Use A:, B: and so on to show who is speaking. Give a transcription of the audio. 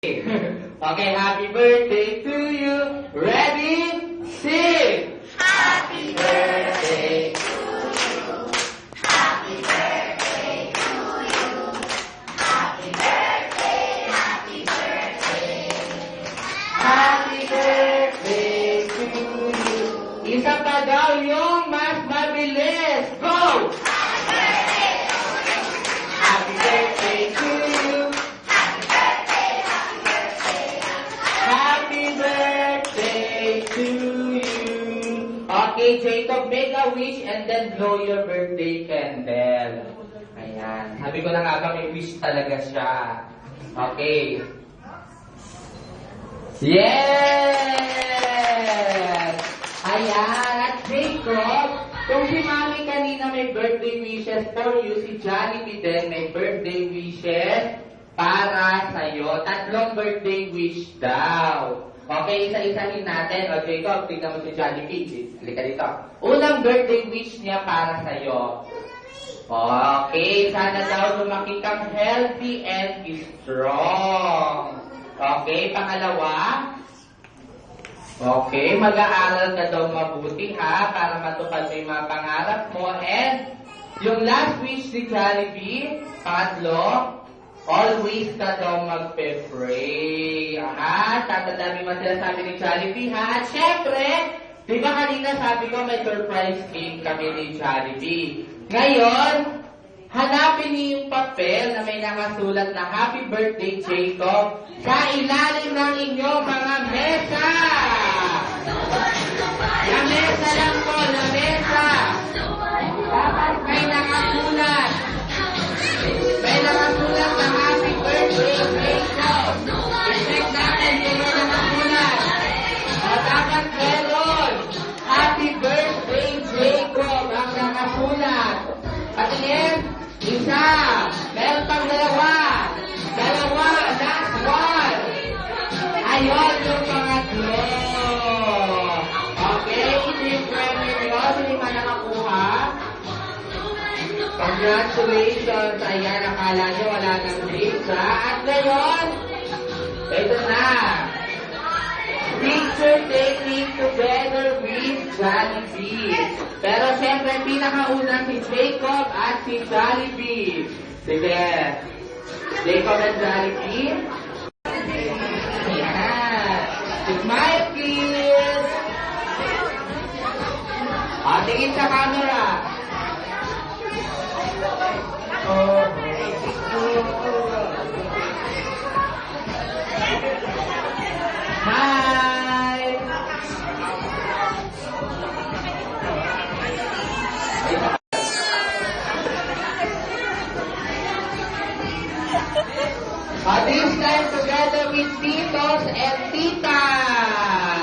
A: Okay, happy birthday to you. Ready? Sing! Happy birthday to you. Happy birthday to you. Happy birthday, happy birthday. Happy birthday to you. Isa pa daw yung mas mabilis. Go! Happy birthday to you. Happy birthday to you. Okay, Jacob, make a wish and then blow your birthday candle. Ayan. Sabi ko na nga ba, may wish talaga siya. Okay. Yes! Ayan. At Jacob, kung si Mami kanina may birthday wishes for you, si Jollibee din may birthday wishes para sa'yo. Tatlong birthday wish daw. Okay, isa-isahin natin. O, Jacob, tingnan mo si Jollibee. Halika dito. Unang birthday wish niya para sa'yo. Okay, sana daw lumaki kang healthy and strong. Okay, pangalawa. Okay, mag-aaral ka daw mabuti ha, para matupad mo yung mga pangarap mo. And yung last wish ni Jollibee, pangatlo, always ka daw magpe-pray. Ha? Tatandami mo sila sabi ni Jollibee, ha? At syempre, di ba kanina sabi ko may surprise game kami ni Jollibee. Ngayon, hanapin niyo yung papel na may nakasulat na Happy Birthday, Jacob, sa ilalim ng inyong mga mesa. Na mesa lang po, na mesa. Dapat may nakasulat. May nakasulat na Happy Birthday, Jacob. I-check natin kung may nakasulat. O dapat meron. Happy Birthday, Jacob, ang nakasulat. Patingin, isa. Meron pang dalawa. Dalawa, last one. Ayun yung pangatlo. Okay, i-different nyo. Hindi ka nakakuha. Congratulations! Ayan, akala nyo wala nang dates, ha? At ngayon, ito na. Picture taking together with Jollibee. Pero siyempre, pinakauna si Jacob at si Jollibee. Sige. Jacob at Jollibee. Ayan. Smile, please. Tingin sa camera. Hi! This time together with titos and titas.